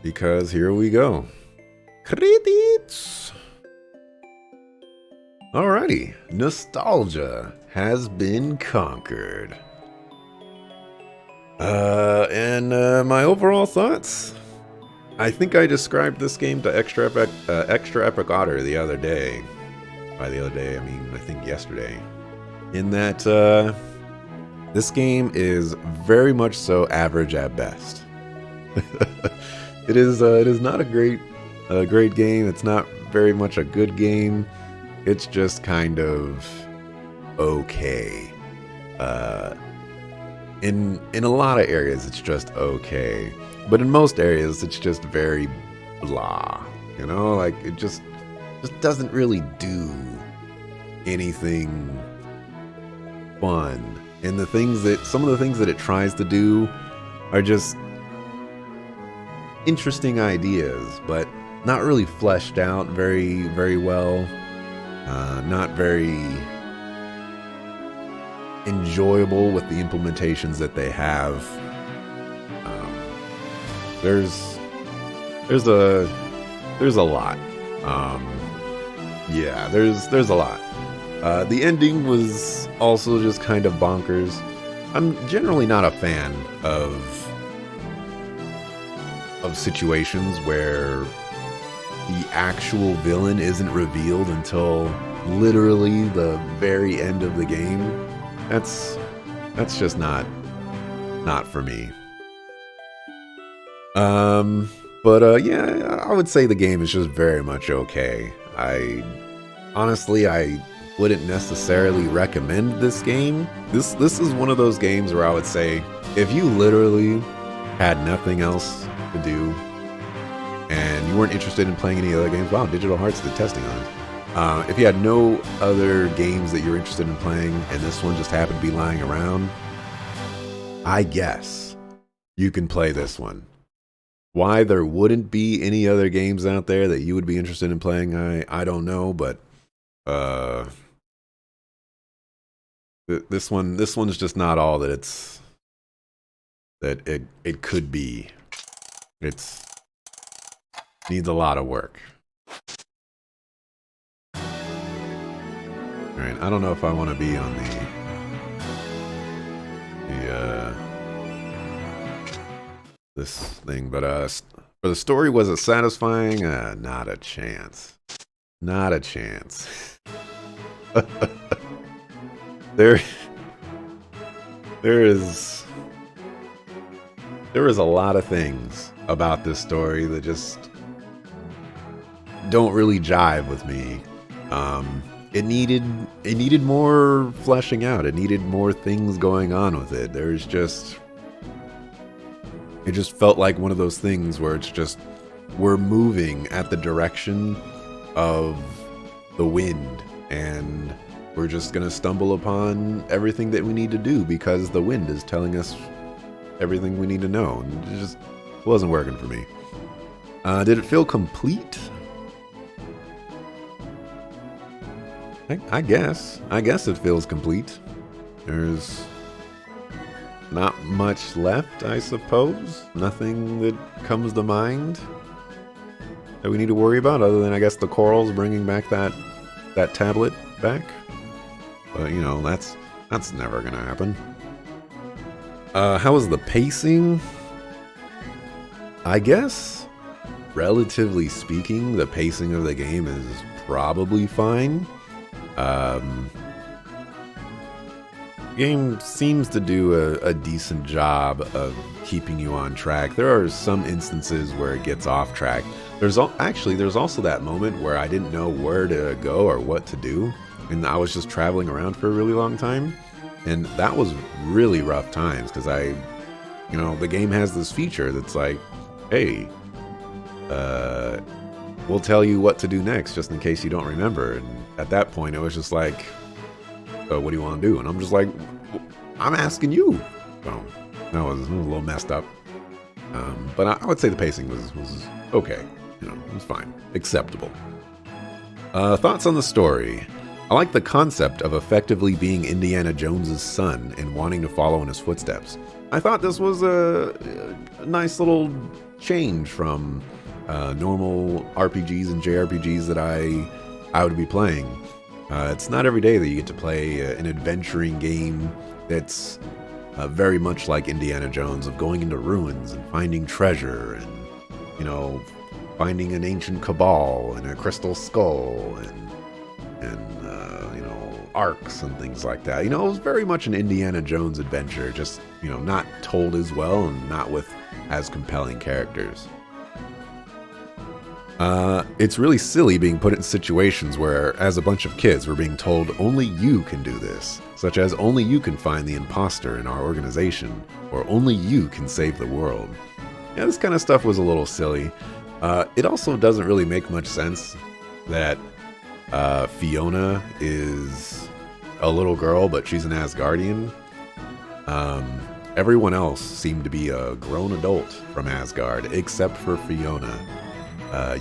because here we go. Credits! Alrighty, nostalgia has been conquered. And my overall thoughts? I think I described this game to Extra Epic Otter the other day. By the other day, I mean, I think yesterday. In that, this game is very much so average at best. It is not a great game. It's not very much a good game. It's just kind of okay. In a lot of areas, it's just okay. But in most areas, it's just very blah. You know, like it just doesn't really do anything fun. And some of the things that it tries to do are just interesting ideas, but not really fleshed out very, very well. Not very enjoyable with the implementations that they have. There's a lot. Yeah, there's a lot. The ending was also just kind of bonkers. I'm generally not a fan of situations where the actual villain isn't revealed until literally the very end of the game. That's just not for me. Yeah, I would say the game is just very much okay. I wouldn't necessarily recommend this game. This is one of those games where I would say if you literally had nothing else to do and you weren't interested in playing any other games, wow, Digital Hearts did testing on it. If you had no other games that you're interested in playing and this one just happened to be lying around, I guess you can play this one. Why there wouldn't be any other games out there that you would be interested in playing, I don't know, but this one's just not all that it could be. It's needs a lot of work. Alright, I don't know if I want to be on this thing, but for the story, was it satisfying? Not a chance. Not a chance. There is a lot of things about this story that just don't really jive with me. It needed more fleshing out. It needed more things going on with it. It just felt like one of those things where it's just we're moving at the direction of the wind, and we're just gonna stumble upon everything that we need to do because the wind is telling us everything we need to know. And it just wasn't working for me. Did it feel complete? I guess it feels complete. There's not much left, I suppose. Nothing that comes to mind that we need to worry about, other than I guess the corals bringing back that tablet back. But you know, that's never gonna happen. How was the pacing? I guess, relatively speaking, the pacing of the game is probably fine. Game seems to do a decent job of keeping you on track. There are some instances where it gets off track. There's also that moment where I didn't know where to go or what to do, and I was just traveling around for a really long time, and that was really rough times because the game has this feature that's like, hey, we'll tell you what to do next just in case you don't remember. And at that point, it was just like, what do you want to do? And I'm just like, I'm asking you. So that was a little messed up. But I would say the pacing was okay. It was fine. Acceptable. Thoughts on the story? I like the concept of effectively being Indiana Jones's son and wanting to follow in his footsteps. I thought this was a nice little change from normal RPGs and JRPGs that I would be playing. It's not every day that you get to play an adventuring game that's very much like Indiana Jones, of going into ruins and finding treasure and, you know, finding an ancient cabal and a crystal skull and you know, arcs and things like that. You know, it was very much an Indiana Jones adventure, just, you know, not told as well and not with as compelling characters. It's really silly being put in situations where, as a bunch of kids, we're being told only you can do this, such as only you can find the imposter in our organization, or only you can save the world. Yeah, this kind of stuff was a little silly. It also doesn't really make much sense that Fiona is a little girl, but she's an Asgardian. Everyone else seemed to be a grown adult from Asgard, except for Fiona.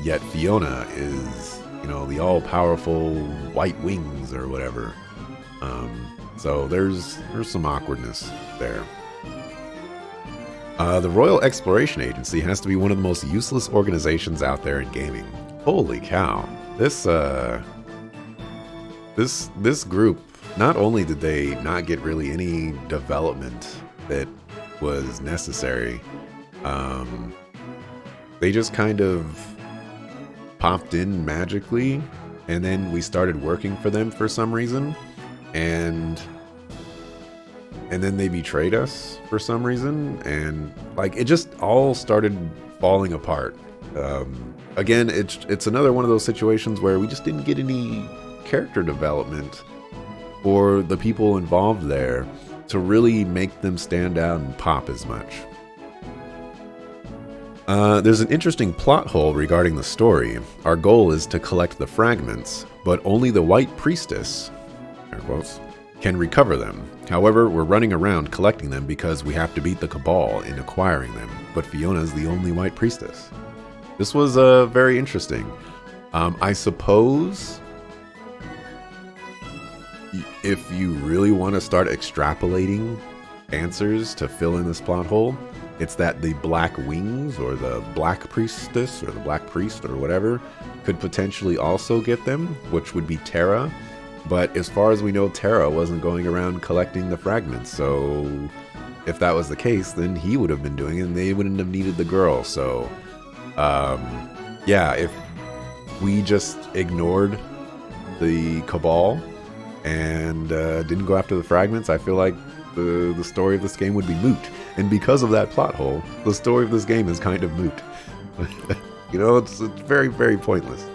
Yet Fiona is, you know, the all-powerful white wings or whatever. So there's some awkwardness there. The Royal Exploration Agency has to be one of the most useless organizations out there in gaming. Holy cow. This group, not only did they not get really any development that was necessary, they just kind of popped in magically, and then we started working for them for some reason, and then they betrayed us for some reason, and like it just all started falling apart. Again, it's another one of those situations where we just didn't get any character development for the people involved there to really make them stand out and pop as much. There's an interesting plot hole regarding the story. Our goal is to collect the fragments, but only the White Priestess, air quotes, can recover them. However, we're running around collecting them because we have to beat the Cabal in acquiring them, but Fiona's the only White Priestess. This was very interesting. I suppose if you really want to start extrapolating answers to fill in this plot hole, it's that the Black Wings or the Black Priestess or the Black Priest or whatever could potentially also get them, which would be Terra. But as far as we know, Terra wasn't going around collecting the fragments. So if that was the case, then he would have been doing it and they wouldn't have needed the girl. So yeah, if we just ignored the Cabal and didn't go after the fragments, I feel like the story of this game would be moot. And because of that plot hole, the story of this game is kind of moot. You know, it's very, very pointless.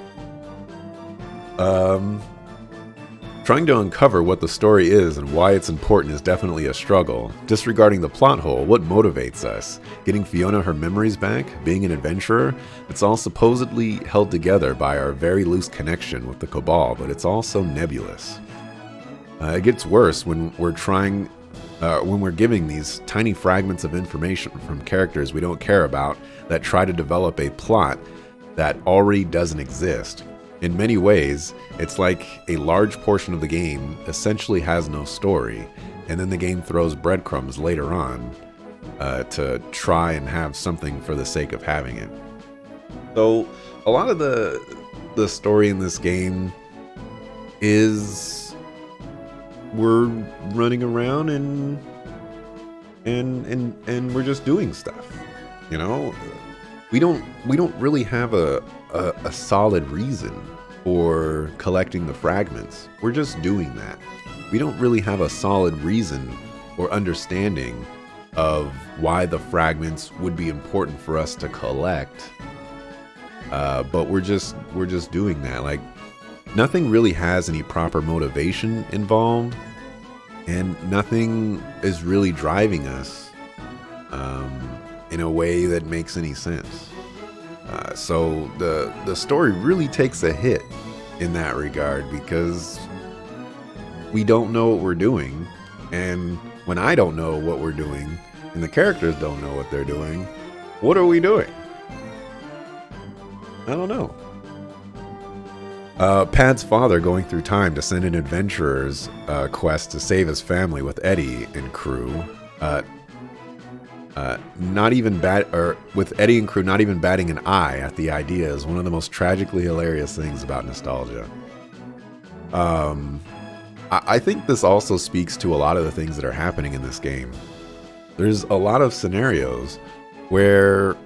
Trying to uncover what the story is and why it's important is definitely a struggle. Disregarding the plot hole, what motivates us? Getting Fiona her memories back? Being an adventurer? It's all supposedly held together by our very loose connection with the Cabal, but it's all so nebulous. It gets worse when we're giving these tiny fragments of information from characters we don't care about that try to develop a plot that already doesn't exist. In many ways, it's like a large portion of the game essentially has no story, and then the game throws breadcrumbs later on to try and have something for the sake of having it. So a lot of the story in this game is we're running around and we're just doing stuff. You know, we don't really have a solid reason for collecting the fragments. We're just doing that. We don't really have a solid reason or understanding of why the fragments would be important for us to collect. But we're just doing that. Like, nothing really has any proper motivation involved, and nothing is really driving us in a way that makes any sense. So the story really takes a hit in that regard because we don't know what we're doing, and when I don't know what we're doing and the characters don't know what they're doing, what are we doing? I don't know. Pad's father going through time to send an adventurer's quest to save his family with Eddie and crew. Not even or with Eddie and crew not even batting an eye at the idea is one of the most tragically hilarious things about nostalgia. I think this also speaks to a lot of the things that are happening in this game. There's a lot of scenarios where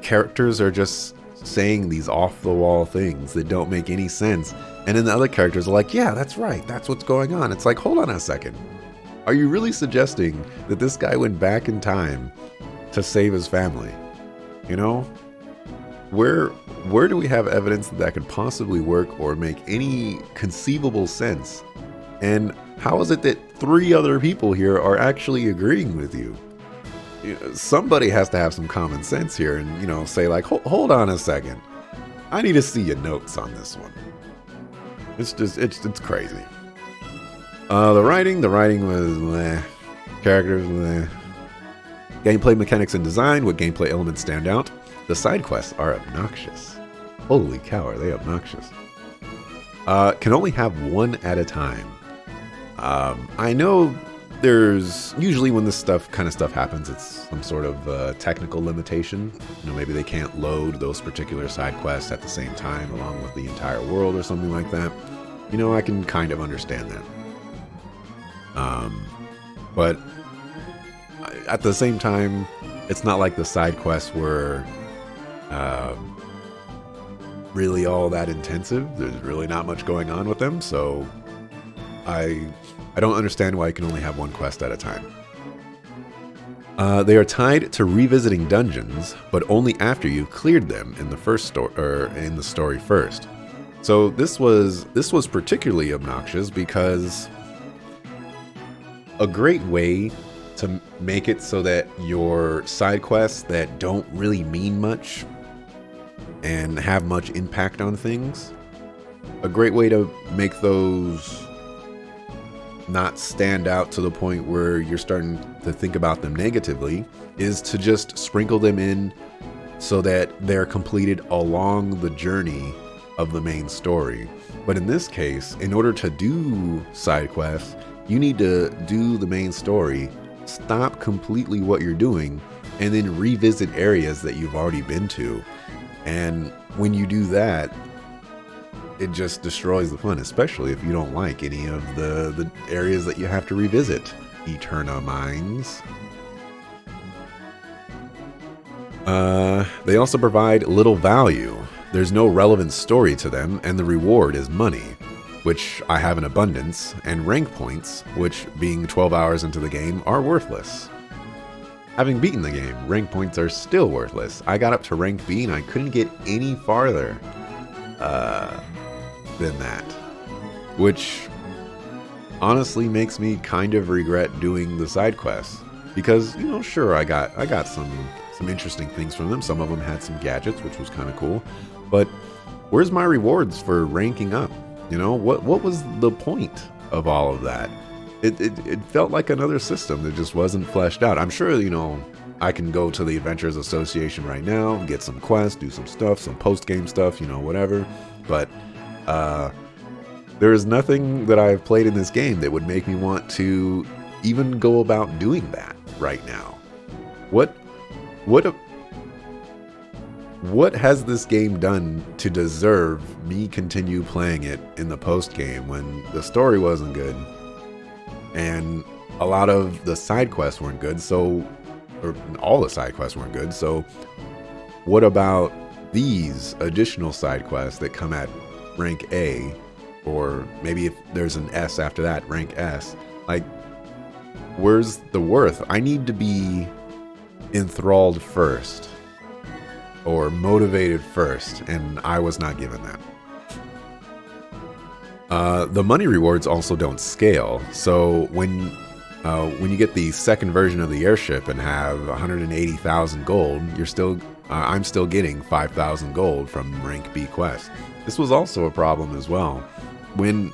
characters are just saying these off-the-wall things that don't make any sense, and then the other characters are like, yeah, that's right, that's what's going on. It's like, hold on a second. Are you really suggesting that this guy went back in time to save his family? You know? Where do we have evidence that could possibly work or make any conceivable sense? And how is it that 3 other people here are actually agreeing with you? Somebody has to have some common sense here and, say like, hold on a second. I need to see your notes on this one. It's crazy. The writing was meh. Characters meh. Gameplay mechanics and design, what gameplay elements stand out? The side quests are obnoxious. Holy cow, are they obnoxious. Can only have one at a time. I know there's usually when this kind of stuff happens, it's some sort of technical limitation. Maybe they can't load those particular side quests at the same time along with the entire world or something like that. I can kind of understand that. But at the same time, it's not like the side quests were really all that intensive. There's really not much going on with them, so I don't understand why you can only have one quest at a time. They are tied to revisiting dungeons, but only after you cleared them in the first story first. So this was particularly obnoxious because a great way to make it so that your side quests that don't really mean much and have much impact on things, a great way to make those not stand out to the point where you're starting to think about them negatively is to just sprinkle them in so that they're completed along the journey of the main story. But in this case, in order to do side quests, you need to do the main story, stop completely what you're doing, and then revisit areas that you've already been to. And when you do that, it just destroys the fun, especially if you don't like any of the areas that you have to revisit. Eterna Mines. They also provide little value. There's no relevant story to them, and the reward is money, which I have in abundance, and rank points, which, being 12 hours into the game, are worthless. Having beaten the game, rank points are still worthless. I got up to rank B and I couldn't get any farther than that, which honestly makes me kind of regret doing the side quests because, sure, I got some interesting things from them. Some of them had some gadgets, which was kind of cool, but where's my rewards for ranking up? What was the point of all of that? It felt like another system that just wasn't fleshed out. I'm sure, I can go to the Adventurers Association right now, get some quests, do some stuff, some post-game stuff, whatever. But there is nothing that I've played in this game that would make me want to even go about doing that right now. What has this game done to deserve me continue playing it in the post-game when the story wasn't good and a lot of the side quests weren't good, or all the side quests weren't good, so what about these additional side quests that come at rank A, or maybe if there's an S after that, rank S? Like, where's the worth? I need to be enthralled first or motivated first, and I was not given that. The money rewards also don't scale, so when you get the second version of the airship and have 180,000 gold, I'm still getting 5,000 gold from rank B quest. This was also a problem as well. When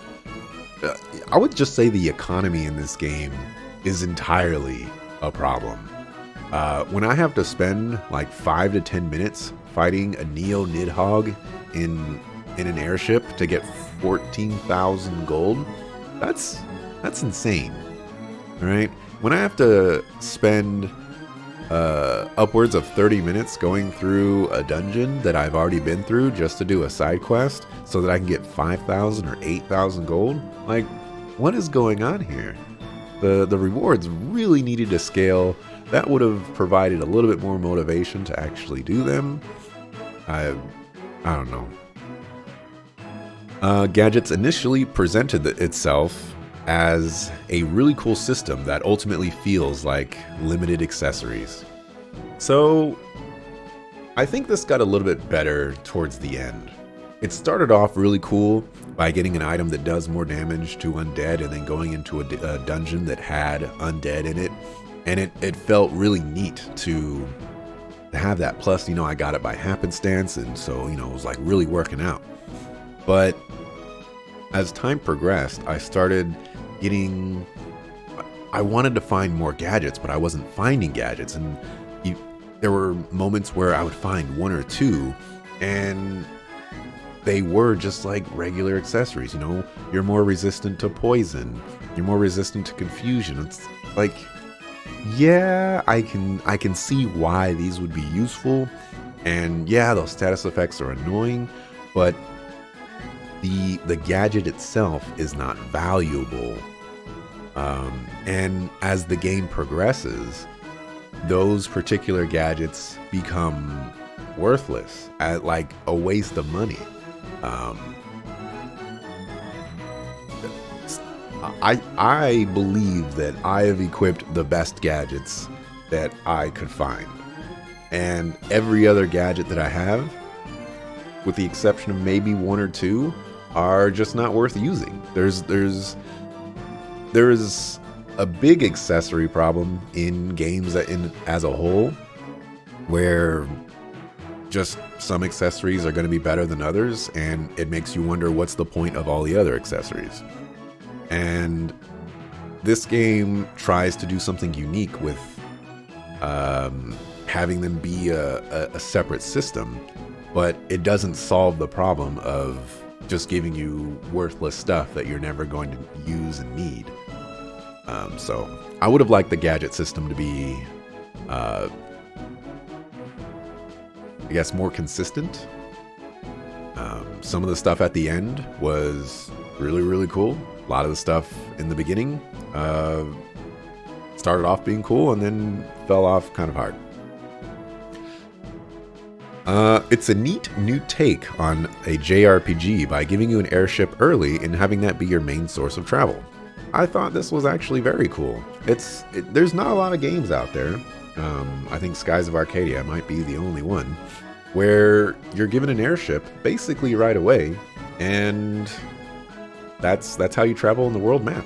I would just say the economy in this game is entirely a problem. When I have to spend like 5 to 10 minutes fighting a Neo Nidhogg in an airship to get 14,000 gold, that's insane. All right? when I have to spend upwards of 30 minutes going through a dungeon that I've already been through just to do a side quest so that I can get 5,000 or 8,000 gold, like, what is going on here? The rewards really needed to scale. That would have provided a little bit more motivation to actually do them. I don't know. Gadgets initially presented itself as a really cool system that ultimately feels like limited accessories. So I think this got a little bit better towards the end. It started off really cool by getting an item that does more damage to undead and then going into a dungeon that had undead in it. And it felt really neat to have that. Plus, I got it by happenstance, and so, it was like really working out. But as time progressed, I started getting... I wanted to find more gadgets, but I wasn't finding gadgets. And there were moments where I would find one or two, and they were just like regular accessories. You're more resistant to poison. You're more resistant to confusion. It's like, yeah, I can see why these would be useful. And yeah, those status effects are annoying, but the gadget itself is not valuable. And as the game progresses, those particular gadgets become worthless, like a waste of money. I believe that I have equipped the best gadgets that I could find. And every other gadget that I have, with the exception of maybe one or two, are just not worth using. There is a big accessory problem in games as a whole, where just some accessories are going to be better than others, and it makes you wonder what's the point of all the other accessories. And this game tries to do something unique with having them be a separate system, but it doesn't solve the problem of just giving you worthless stuff that you're never going to use and need. So I would have liked the gadget system to be, I guess, more consistent. Some of the stuff at the end was really, really cool. A lot of the stuff in the beginning started off being cool and then fell off kind of hard. It's a neat new take on a JRPG by giving you an airship early and having that be your main source of travel. I thought this was actually very cool. There's not a lot of games out there. I think Skies of Arcadia might be the only one where you're given an airship basically right away, and that's how you travel in the world map.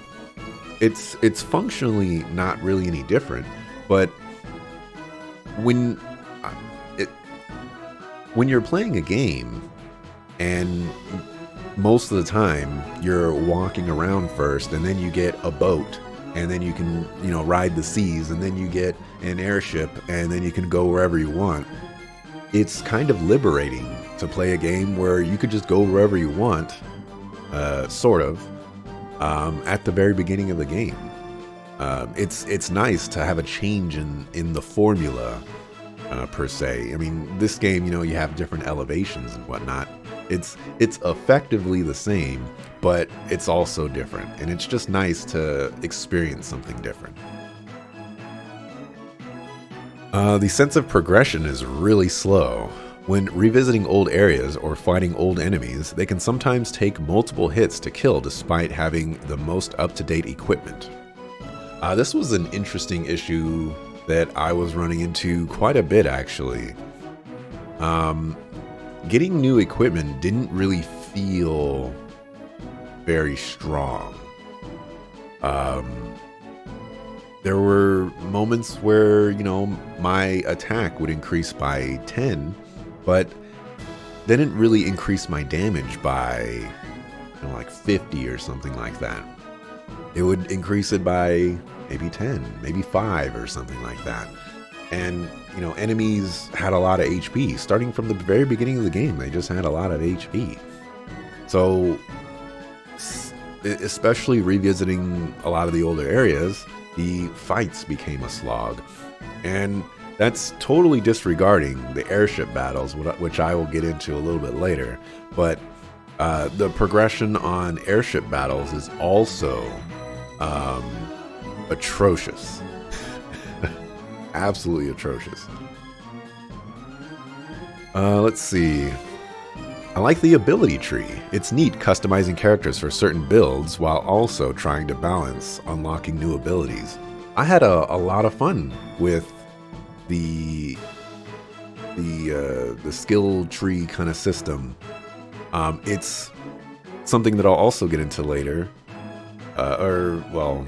It's functionally not really any different, but when you're playing a game and most of the time you're walking around first, and then you get a boat, and then you can ride the seas, and then you get an airship, and then you can go wherever you want. It's kind of liberating to play a game where you could just go wherever you want, sort of, at the very beginning of the game. It's nice to have a change in the formula, per se. I mean, this game, you have different elevations and whatnot. It's effectively the same, but it's also different, and it's just nice to experience something different. The sense of progression is really slow. When revisiting old areas or fighting old enemies, they can sometimes take multiple hits to kill despite having the most up-to-date equipment. This was an interesting issue that I was running into quite a bit, actually. Getting new equipment didn't really feel very strong. There were moments where, my attack would increase by 10, but they didn't really increase my damage by, like 50 or something like that. It would increase it by maybe 10, maybe 5 or something like that. And, enemies had a lot of HP. Starting from the very beginning of the game, they just had a lot of HP. So, especially revisiting a lot of the older areas, the fights became a slog. And that's totally disregarding the airship battles, which I will get into a little bit later. But the progression on airship battles is also atrocious. Absolutely atrocious. Let's see. I like the ability tree. It's neat customizing characters for certain builds while also trying to balance unlocking new abilities. I had a lot of fun with the skill tree kind of system. It's something that I'll also get into later, I'll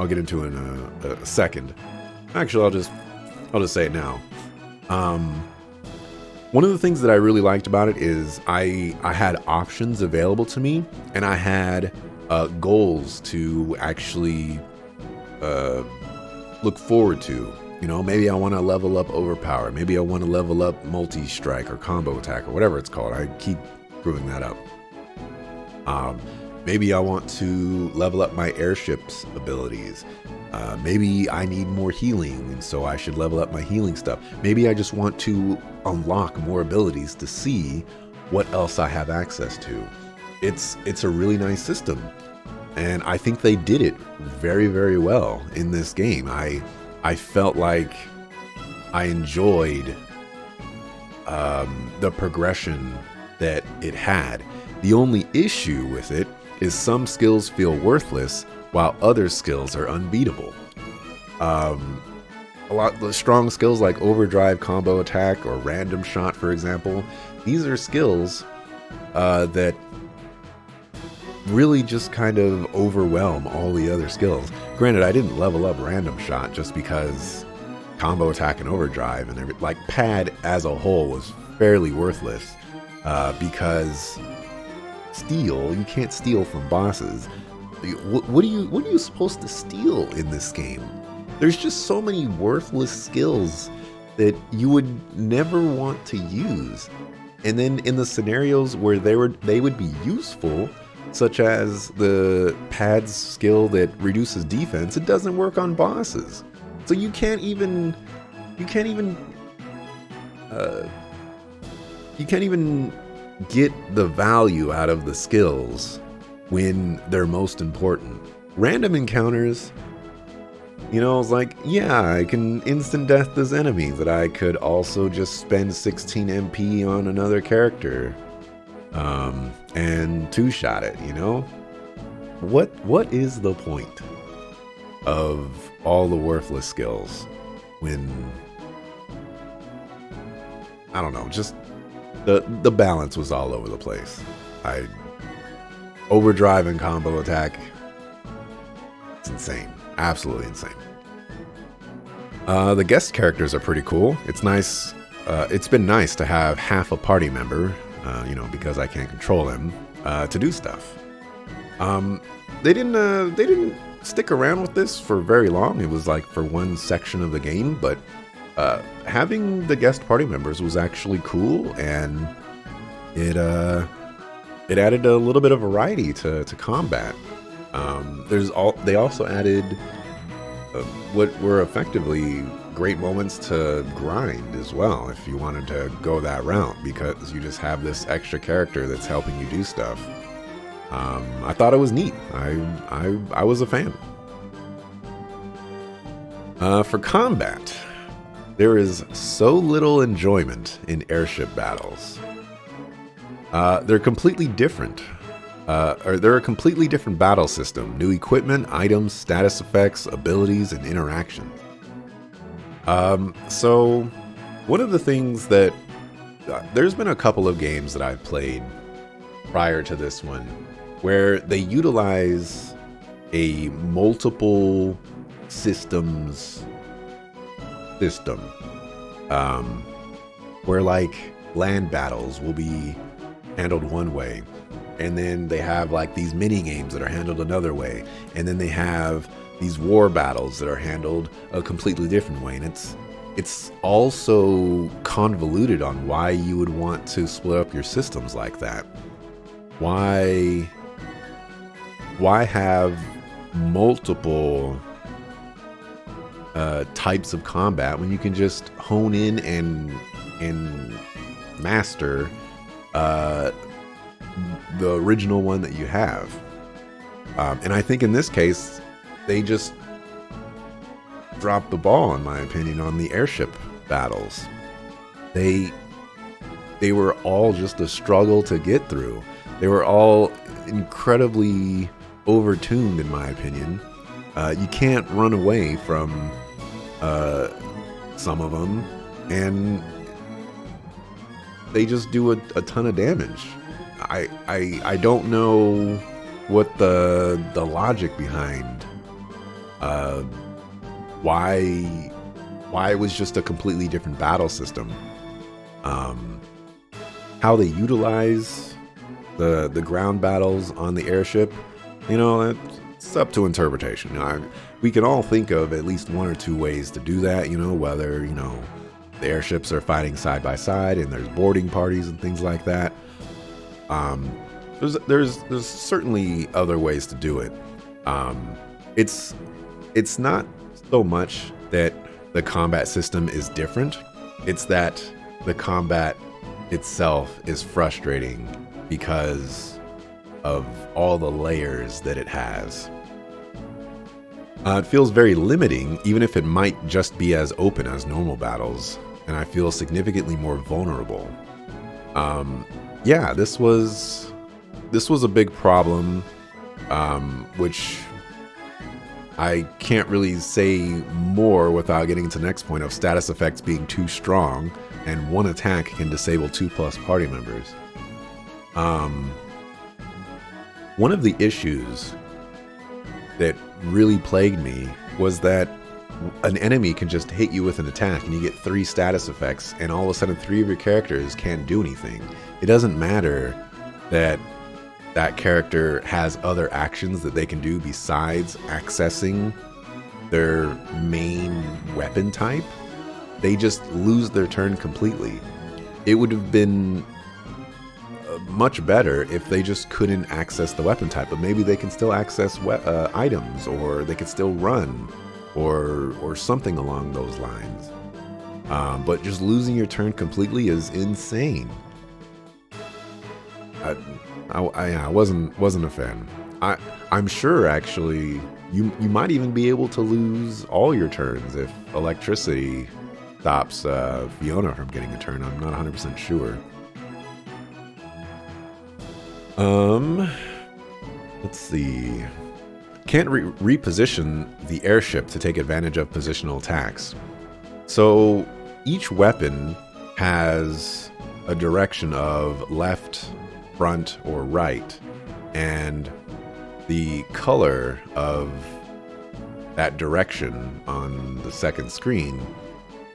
get into in a second. Actually, I'll just say it now. One of the things that I really liked about it is I had options available to me, and I had goals to actually look forward to. You know, maybe I want to level up Overpower. Maybe I want to level up Multi-Strike or Combo Attack or whatever it's called. I keep screwing that up. Maybe I want to level up my airship's abilities. Maybe I need more healing, and so I should level up my healing stuff. Maybe I just want to unlock more abilities to see what else I have access to. It's a really nice system, and I think they did it very, very well in this game. I felt like I enjoyed the progression that it had. The only issue with it is some skills feel worthless while other skills are unbeatable. A lot of the strong skills like Overdrive, Combo Attack, or Random Shot, for example, these are skills that really just kind of overwhelm all the other skills. Granted, I didn't level up Random Shot just because Combo Attack and Overdrive and everything, like Pad as a whole, was fairly worthless because you can't steal from bosses. What are you supposed to steal in this game? There's just so many worthless skills that you would never want to use. And then in the scenarios where they would be useful, such as the Pad's skill that reduces defense, it doesn't work on bosses. So you can't even get the value out of the skills when they're most important. Random encounters, it's like, yeah, I can instant death this enemy, that I could also just spend 16 MP on another character and two-shot it, What is the point of all the worthless skills when, I don't know, just the balance was all over the place. Overdrive and Combo Attack, it's insane. Absolutely insane. The guest characters are pretty cool. It's nice. It's been nice to have half a party member, because I can't control them, to do stuff. They didn't stick around with this for very long. It was like for one section of the game, but having the guest party members was actually cool, and it added a little bit of variety to combat. They also added what were effectively great moments to grind as well, if you wanted to go that route, because you just have this extra character that's helping you do stuff. I thought it was neat. I was a fan. For combat, there is so little enjoyment in airship battles. They're completely different. They're a completely different battle system. New equipment, items, status effects, abilities, and interactions. So one of the things that there's been a couple of games that I've played prior to this one where they utilize a multiple systems system, where like land battles will be handled one way, and then they have like these mini games that are handled another way, and then they have these war battles that are handled a completely different way. And it's also convoluted on why you would want to split up your systems like that. Why have multiple types of combat when you can just hone in and master the original one that you have. And I think in this case, they just dropped the ball, in my opinion, on the airship battles. They were all just a struggle to get through. They were all incredibly overtuned, in my opinion. You can't run away from some of them, and they just do a ton of damage. I don't know what the logic behind why it was just a completely different battle system. How they utilize the ground battles on the airship, it's up to interpretation. We can all think of at least one or two ways to do that, whether, the airships are fighting side by side and there's boarding parties and things like that. There's certainly other ways to do it. It's not so much that the combat system is different. It's that the combat itself is frustrating because of all the layers that it has. It feels very limiting, even if it might just be as open as normal battles, and I feel significantly more vulnerable. This was a big problem, which I can't really say more without getting to the next point of status effects being too strong, and one attack can disable 2+ party members. One of the issues that really plagued me was that an enemy can just hit you with an attack and you get 3 status effects, and all of a sudden 3 of your characters can't do anything. It doesn't matter that that character has other actions that they can do besides accessing their main weapon type. They just lose their turn completely. It would have been much better if they just couldn't access the weapon type, but maybe they can still access items, or they can still run, or something along those lines. But just losing your turn completely is insane. I wasn't a fan. I'm sure actually you might even be able to lose all your turns if electricity stops Fiona from getting a turn. I'm not 100% sure. Let's see. Can't reposition the airship to take advantage of positional attacks. So each weapon has a direction of left, front, or right, and the color of that direction on the second screen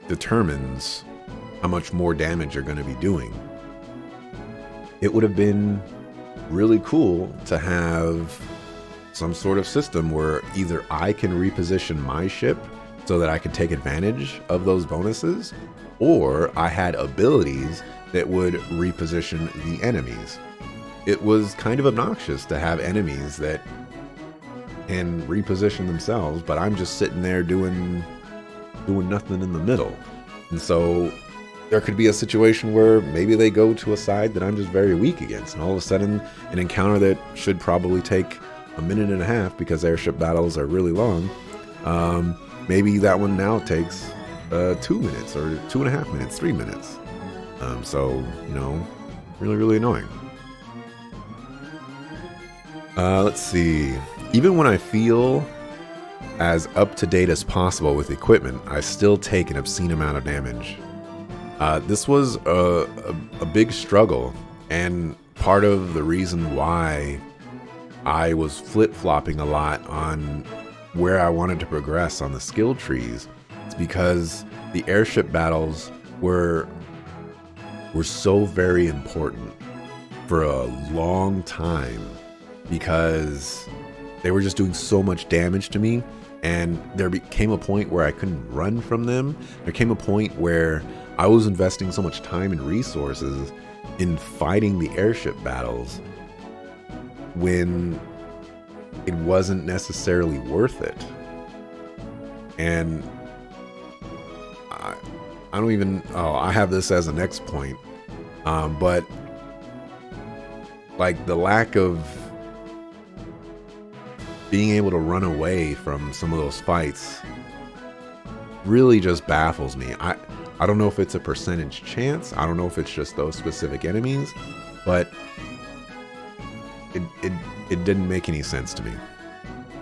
determines how much more damage you're going to be doing. It would have been really cool to have some sort of system where either I can reposition my ship so that I can take advantage of those bonuses, or I had abilities that would reposition the enemies. It was kind of obnoxious to have enemies that can reposition themselves, but I'm just sitting there doing nothing in the middle. And so there could be a situation where maybe they go to a side that I'm just very weak against, and all of a sudden an encounter that should probably take a minute and a half because airship battles are really long, maybe that one now takes 2 minutes or 2.5 minutes, 3 minutes. So really annoying. Let's see. Even when I feel as up to date as possible with equipment, I still take an obscene amount of damage. This was a big struggle, and part of the reason why I was flip-flopping a lot on where I wanted to progress on the skill trees is because the airship battles were so very important for a long time, because they were just doing so much damage to me, and there came a point where I couldn't run from them. There came a point where I was investing so much time and resources in fighting the airship battles when it wasn't necessarily worth it. And I don't even, oh, I have this as a next point. But like the lack of being able to run away from some of those fights really just baffles me. I don't know if it's a percentage chance. I don't know if it's just those specific enemies, but it didn't make any sense to me.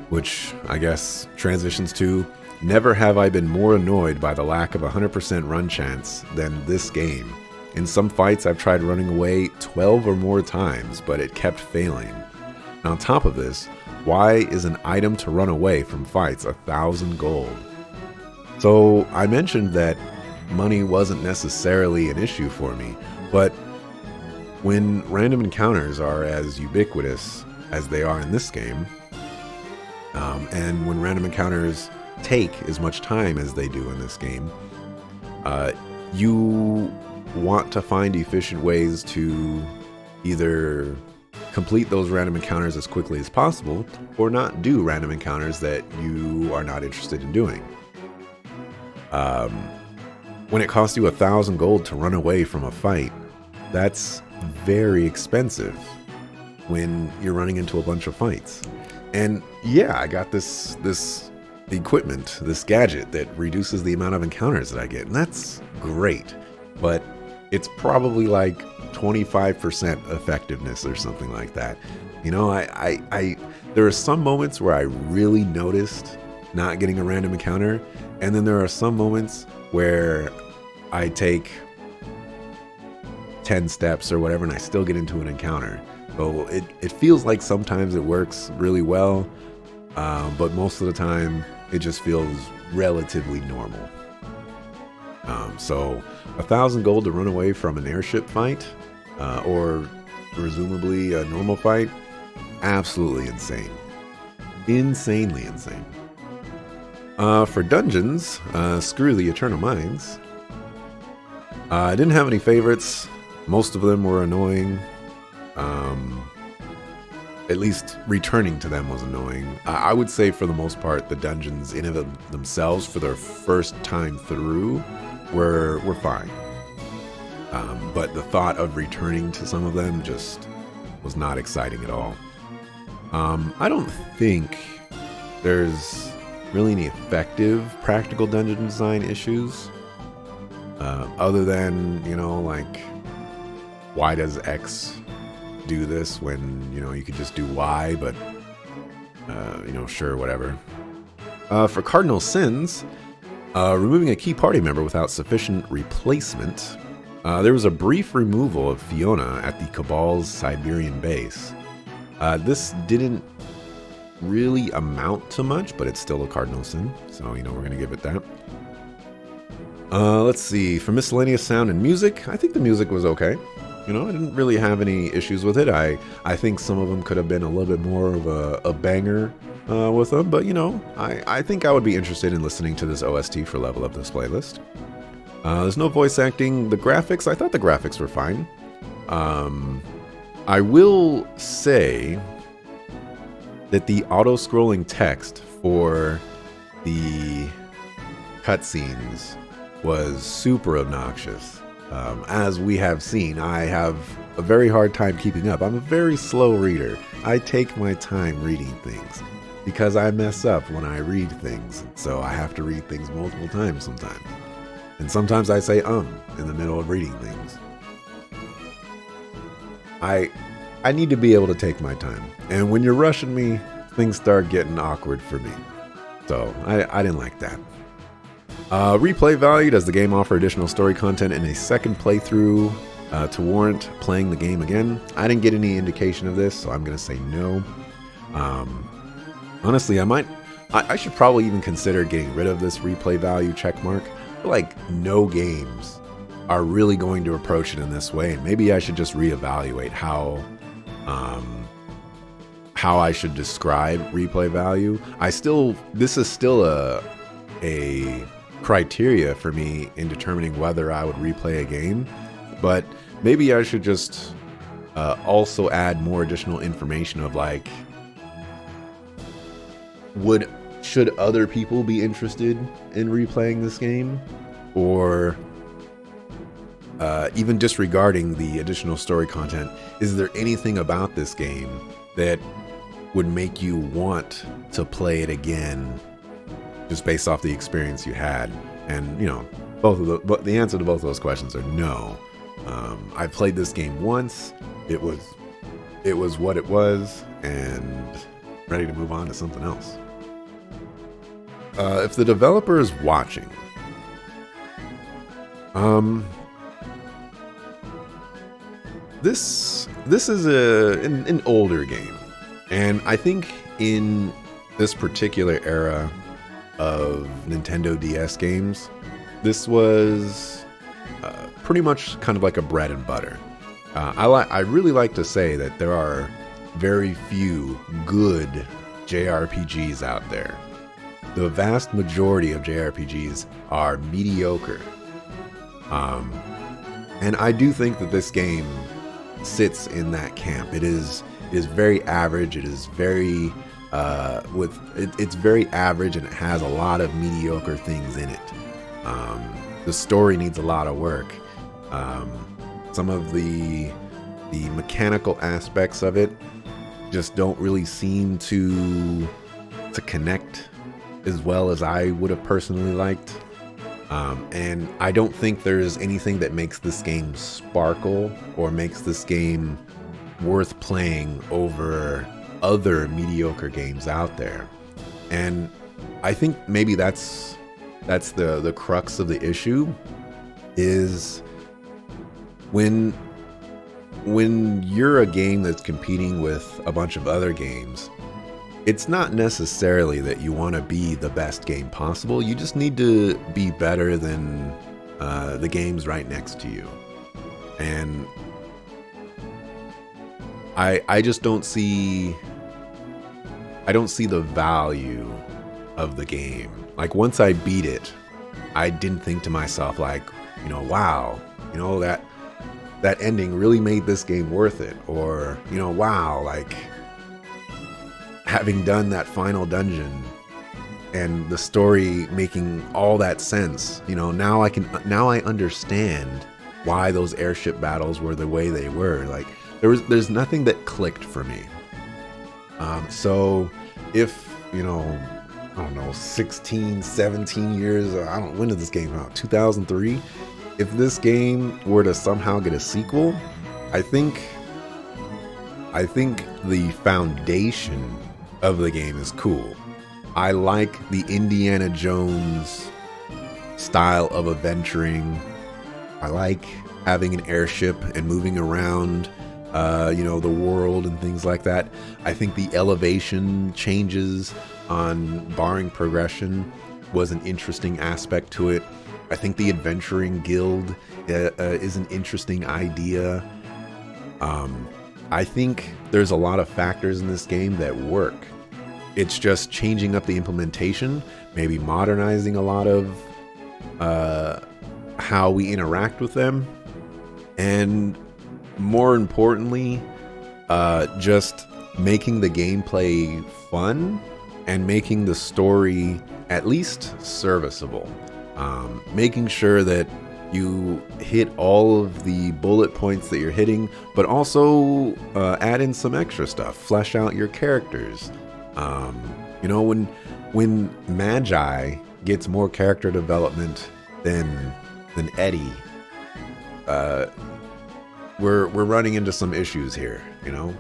Which I guess transitions to, never have I been more annoyed by the lack of 100% run chance than this game. In some fights I've tried running away 12 or more times, but it kept failing. And on top of this, why is an item to run away from fights 1,000 gold? So I mentioned that money wasn't necessarily an issue for me, but when random encounters are as ubiquitous as they are in this game, and when random encounters take as much time as they do in this game, you want to find efficient ways to either complete those random encounters as quickly as possible, or not do random encounters that you are not interested in doing. When it costs you 1,000 gold to run away from a fight, that's very expensive when you're running into a bunch of fights. And yeah, I got this equipment, this gadget that reduces the amount of encounters that I get, and that's great. But it's probably like 25% effectiveness or something like that. You know, there are some moments where I really noticed not getting a random encounter, and then there are some moments where I take 10 steps or whatever and I still get into an encounter. So it feels like sometimes it works really well, but most of the time it just feels relatively normal. So 1,000 gold to run away from an airship fight, or presumably a normal fight, absolutely insane. Insanely insane. For dungeons, screw the Eternal Mines. I didn't have any favorites. Most of them were annoying. At least returning to them was annoying. I would say for the most part, the dungeons in and of themselves for their first time through were fine. But the thought of returning to some of them just was not exciting at all. I don't think there's really any effective practical dungeon design issues. Other than, you know, like, why does X do this when, you know, you could just do Y, but, you know, sure, whatever. For cardinal sins, removing a key party member without sufficient replacement. There was a brief removal of Fiona at the Cabal's Siberian base. This didn't really amount to much, but it's still a cardinal sin, so, you know, we're going to give it that. Let's see, for miscellaneous sound and music, I think the music was okay. You know, I didn't really have any issues with it. I think some of them could have been a little bit more of a banger with them, but, you know, I think I would be interested in listening to this OST for Level Up This playlist. There's no voice acting. The graphics, I thought the graphics were fine. I will say that the auto-scrolling text for the cutscenes was super obnoxious. As we have seen, I have a very hard time keeping up. I'm a very slow reader. I take my time reading things because I mess up when I read things. So I have to read things multiple times sometimes. And sometimes I say in the middle of reading things. I need to be able to take my time. And when you're rushing me, things start getting awkward for me. So I didn't like that. Replay value, does the game offer additional story content in a second playthrough to warrant playing the game again? I didn't get any indication of this, so I'm going to say no. Honestly, I should probably even consider getting rid of this replay value checkmark. I feel like no games are really going to approach it in this way, and maybe I should just reevaluate how I should describe replay value. This is still a criteria for me in determining whether I would replay a game, but maybe I should just also add more additional information of like, should other people be interested in replaying this game, or even disregarding the additional story content, is there anything about this game that would make you want to play it again just based off the experience you had? And, you know, the answer to both of those questions are no. I played this game once. It was what it was, and ready to move on to something else. If the developer is watching, this is an older game, and I think in this particular era of Nintendo DS games, this was pretty much kind of like a bread and butter. I really like to say that there are very few good JRPGs out there. The vast majority of JRPGs are mediocre. And I do think that this game sits in that camp. It is very average. It is very it's very average, and it has a lot of mediocre things in it. The story needs a lot of work. Some of the mechanical aspects of it just don't really seem to connect as well as I would have personally liked. And I don't think there's anything that makes this game sparkle or makes this game worth playing over other mediocre games out there. And I think maybe that's the crux of the issue, is when you're a game that's competing with a bunch of other games, it's not necessarily that you want to be the best game possible. You just need to be better than the games right next to you. And I just don't see the value of the game. Like, once I beat it, I didn't think to myself, like, you know, wow, you know, that ending really made this game worth it. Or, you know, wow, like, having done that final dungeon and the story making all that sense, you know, now I understand why those airship battles were the way they were. Like, there's nothing that clicked for me. So if, you know, I don't know, 16, 17 years, when did this game come out? 2003? If this game were to somehow get a sequel, I think the foundation of the game is cool. I like the Indiana Jones style of adventuring. I like having an airship and moving around, you know, the world and things like that. I think the elevation changes on barring progression was an interesting aspect to it. I think the adventuring guild is an interesting idea. I think there's a lot of factors in this game that work. It's just changing up the implementation, maybe modernizing a lot of how we interact with them, and more importantly, just making the gameplay fun and making the story at least serviceable. Making sure that you hit all of the bullet points that you're hitting, but also add in some extra stuff, flesh out your characters. You know, when Magi gets more character development than Eddie, we're running into some issues here, you know?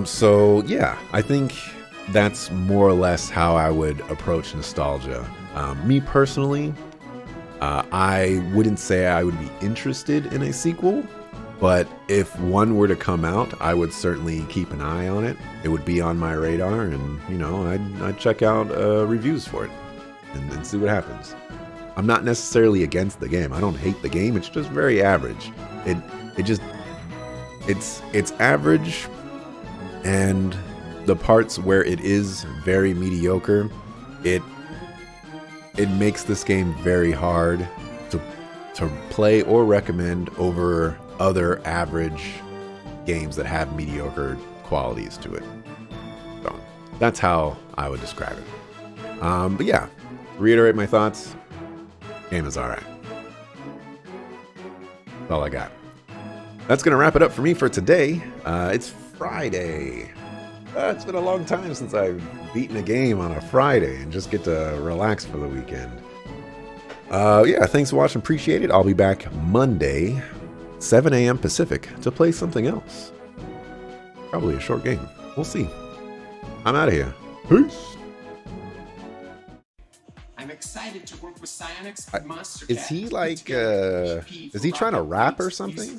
So yeah, I think that's more or less how I would approach nostalgia. Me personally, I wouldn't say I would be interested in a sequel, but if one were to come out, I would certainly keep an eye on it. It would be on my radar, and, you know, I'd check out reviews for it and see what happens. I'm not necessarily against the game. I don't hate the game. It's just very average. It's average, and the parts where it is very mediocre, it makes this game very hard to play or recommend over other average games that have mediocre qualities to it. So that's how I would describe it. But yeah, reiterate my thoughts. Game is alright. That's all I got. That's going to wrap it up for me for today. It's Friday. It's been a long time since I've beaten a game on a Friday and just get to relax for the weekend. Yeah, thanks for watching. Appreciate it. I'll be back Monday, 7 a.m. Pacific, to play something else. Probably a short game. We'll see. I'm out of here. Peace. I'm excited to work with Psionics and Monster Is he like, is he trying to rap or something?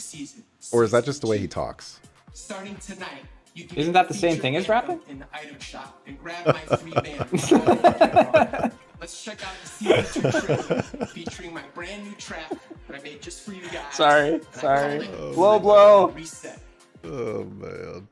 Or is that just the way he talks? Starting tonight, you can Isn't that the same thing as rapping? In the item shop and grab my free band. Let's check out the season 2 trailer featuring my brand new track that I made just for you guys. Sorry. Blow. Reset. Oh, man.